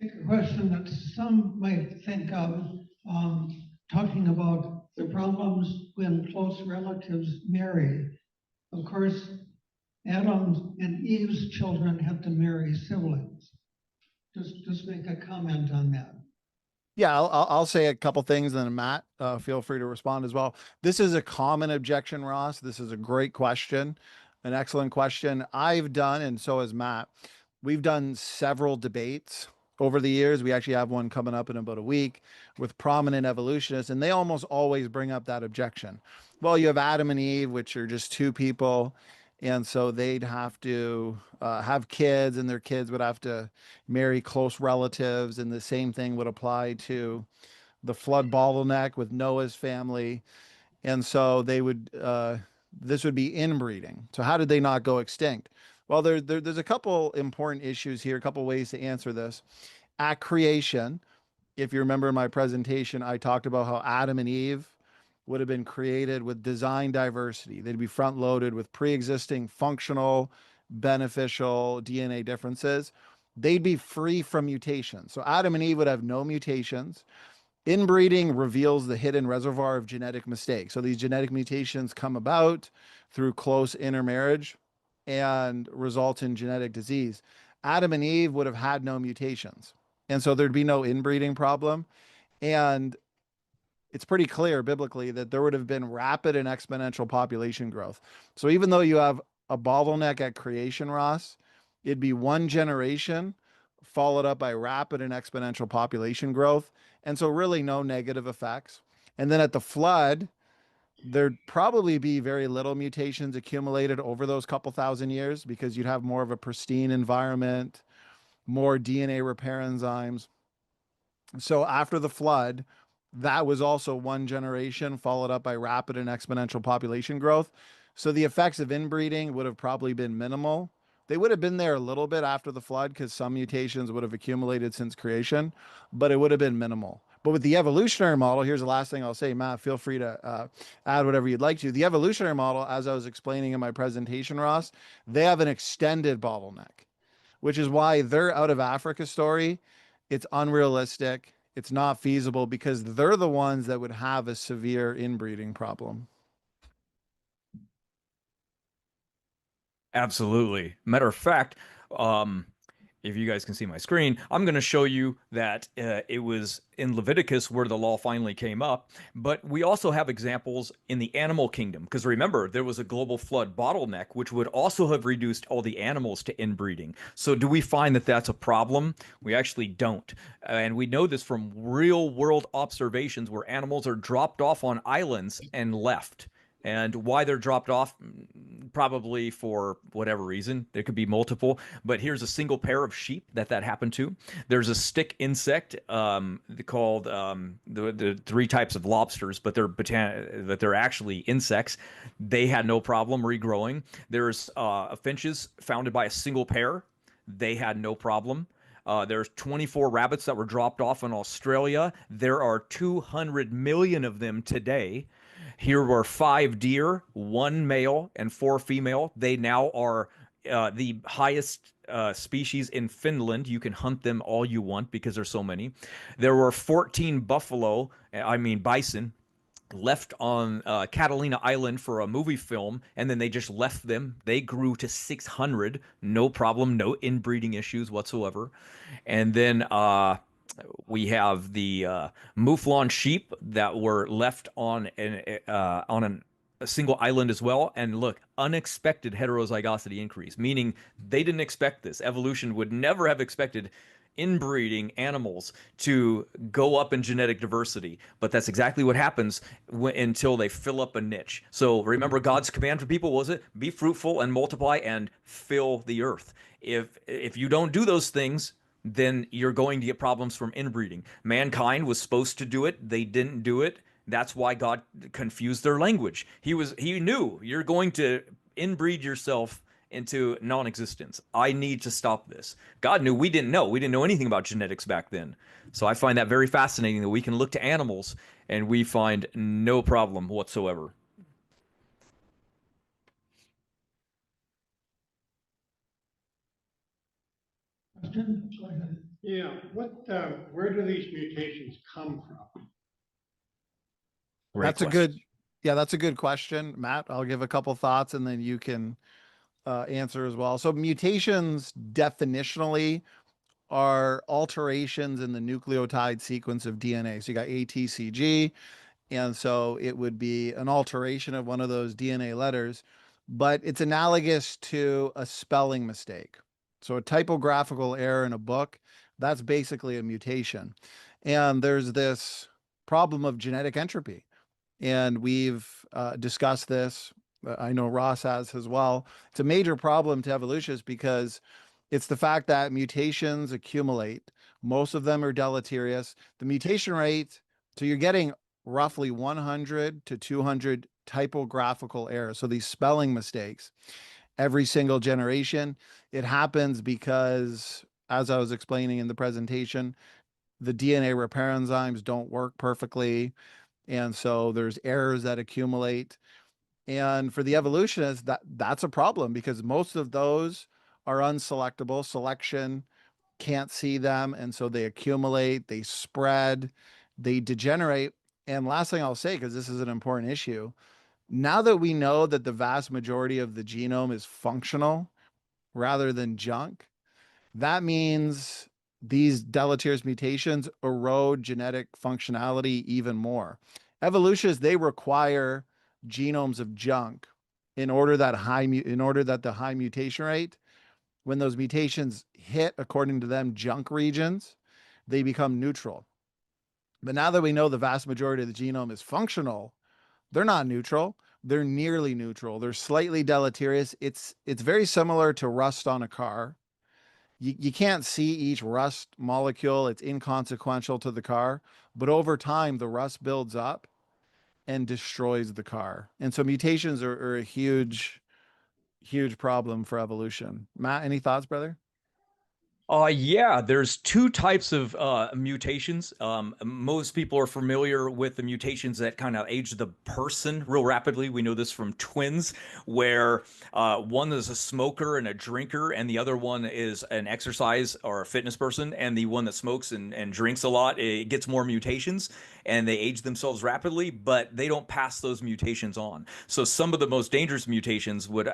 A question that some might think of, talking about the problems when close relatives marry. Of course, Adam and Eve's children had to marry siblings. Just make a comment on that. Yeah, I'll say a couple things, and then Matt, feel free to respond as well. This is a common objection, Ross. This is a great question, an excellent question. I've done, and so has Matt, we've done several debates over the years. We actually have one coming up in about a week with prominent evolutionists, and they almost always bring up that objection. Well, you have Adam and Eve, which are just two people, and so they'd have to have kids, and their kids would have to marry close relatives, and the same thing would apply to the flood bottleneck with Noah's family. And so they would, this would be inbreeding. So how did they not go extinct? Well, there's a couple important issues here, a couple ways to answer this. At creation, if you remember in my presentation, I talked about how Adam and Eve would have been created with design diversity. They'd be front loaded with pre-existing functional, beneficial DNA differences. They'd be free from mutations. So Adam and Eve would have no mutations. Inbreeding reveals the hidden reservoir of genetic mistakes. So these genetic mutations come about through close intermarriage and result in genetic disease. Adam and Eve would have had no mutations. And so there'd be no inbreeding problem. And it's pretty clear biblically that there would have been rapid and exponential population growth. So even though you have a bottleneck at creation, Ross, it'd be one generation followed up by rapid and exponential population growth. And so really no negative effects. And then at the flood, there'd probably be very little mutations accumulated over those couple thousand years because you'd have more of a pristine environment, more DNA repair enzymes. So after the flood, that was also one generation followed up by rapid and exponential population growth. So the effects of inbreeding would have probably been minimal. They would have been there a little bit after the flood because some mutations would have accumulated since creation, but it would have been minimal. But with the evolutionary model, here's the last thing I'll say, Matt, feel free to add whatever you'd like to. The evolutionary model, as I was explaining in my presentation, Ross, they have an extended bottleneck, which is why their out of Africa story, it's unrealistic. It's not feasible because they're the ones that would have a severe inbreeding problem. Absolutely. Matter of fact, if you guys can see my screen, I'm going to show you that it was in Leviticus where the law finally came up, but we also have examples in the animal kingdom, because remember, there was a global flood bottleneck, which would also have reduced all the animals to inbreeding. So do we find that that's a problem? We actually don't. And we know this from real world observations where animals are dropped off on islands and left. And why they're dropped off, probably for whatever reason. There could be multiple, but here's a single pair of sheep that happened to. There's a stick insect called the three types of lobsters, but they're actually insects. They had no problem regrowing. There's finches founded by a single pair. They had no problem. There's 24 rabbits that were dropped off in Australia. There are 200 million of them today. Here were 5 deer, 1 male and 4 female. They now are the highest species in Finland. You can hunt them all you want because there's so many. There were 14 bison, left on Catalina Island for a movie film, and then they just left them. They grew to 600, no problem, no inbreeding issues whatsoever. And then we have the mouflon sheep that were left on a single island as well. And look, unexpected heterozygosity increase, meaning they didn't expect this. Evolution would never have expected inbreeding animals to go up in genetic diversity, but that's exactly what happens until they fill up a niche. So remember, God's command for people was it be fruitful and multiply and fill the earth. If you don't do those things, then you're going to get problems from inbreeding. Mankind was supposed to do it. They didn't do it. That's why God confused their language. He knew you're going to inbreed yourself into non-existence. I need to stop this. God knew, we didn't know. We didn't know anything about genetics back then. So I find that very fascinating that we can look to animals and we find no problem whatsoever. Question? Go ahead. Yeah, where do these mutations come from? Great That's a question. good, yeah, that's a good question, Matt. I'll give a couple thoughts and then you can answer as well. So mutations definitionally are alterations in the nucleotide sequence of DNA. So you got ATCG, and so it would be an alteration of one of those DNA letters, but it's analogous to a spelling mistake. So a typographical error in a book, that's basically a mutation. And there's this problem of genetic entropy. And we've discussed this. I know Ross has as well. It's a major problem to evolutionists because it's the fact that mutations accumulate. Most of them are deleterious. The mutation rate, so you're getting roughly 100 to 200 typographical errors. So these spelling mistakes every single generation. It happens because, as I was explaining in the presentation, the DNA repair enzymes don't work perfectly. And so there's errors that accumulate. And for the evolutionists, that's a problem because most of those are unselectable. Selection can't see them. And so they accumulate, they spread, they degenerate. And last thing I'll say, because this is an important issue, now that we know that the vast majority of the genome is functional rather than junk, that means these deleterious mutations erode genetic functionality even more. Evolutionists, they require genomes of junk in order that the high mutation rate, when those mutations hit, according to them, junk regions, they become neutral. But now that we know the vast majority of the genome is functional, they're not neutral. They're nearly neutral. They're slightly deleterious. It's very similar to rust on a car. You can't see each rust molecule. It's inconsequential to the car, but over time, the rust builds up and destroys the car. And so mutations are a huge, huge problem for evolution. Matt, any thoughts, brother? Yeah, there's two types of mutations. Most people are familiar with the mutations that kind of age the person real rapidly. We know this from twins, where one is a smoker and a drinker, and the other one is an exercise or a fitness person. And the one that smokes and drinks a lot, it gets more mutations, and they age themselves rapidly, but they don't pass those mutations on. So some of the most dangerous mutations would,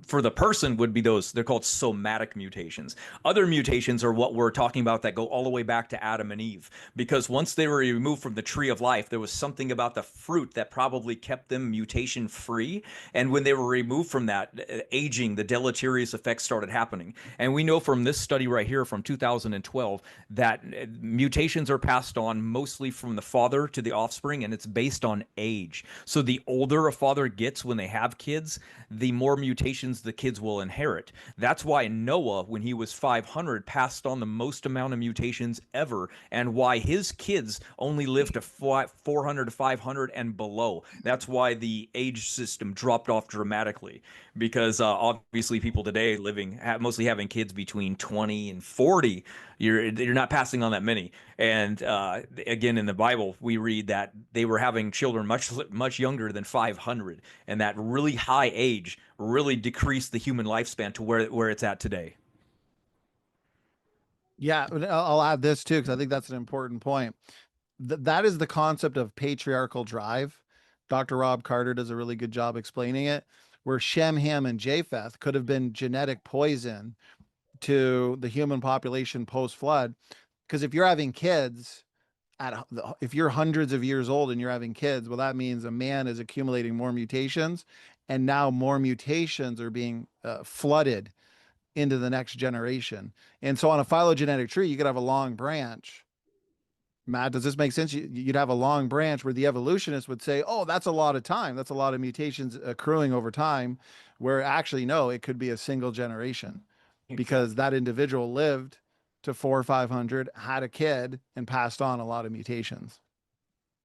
for the person, would be those. They're called somatic mutations. Other mutations are what we're talking about that go all the way back to Adam and Eve, because once they were removed from the tree of life, there was something about the fruit that probably kept them mutation free. And when they were removed from that, aging, the deleterious effects started happening. And we know from this study right here from 2012 that mutations are passed on mostly from the father to the offspring, and it's based on age. So the older a father gets when they have kids, the more mutations the kids will inherit. That's why Noah, when he was 500, passed on the most amount of mutations ever, and why his kids only lived to 400 to 500 and below. That's why the age system dropped off dramatically, because obviously people today mostly having kids between 20 and 40, you're not passing on that many. And again, in the Bible, we read that they were having children much younger than 500, and that really high age really decreased the human lifespan to where it's at today. Yeah, I'll add this too, because I think that's an important point. That is the concept of patriarchal drive. Dr. Rob Carter does a really good job explaining it, where Shem, Ham, and Japheth could have been genetic poison to the human population post-flood. Because if you're having kids, if you're hundreds of years old and you're having kids, well, that means a man is accumulating more mutations, and now more mutations are being flooded into the next generation. And so on a phylogenetic tree, you could have a long branch. Matt, does this make sense? You'd have a long branch where the evolutionist would say, oh, that's a lot of time. That's a lot of mutations accruing over time, where actually, no, it could be a single generation because that individual lived to 400 or 500, had a kid, and passed on a lot of mutations.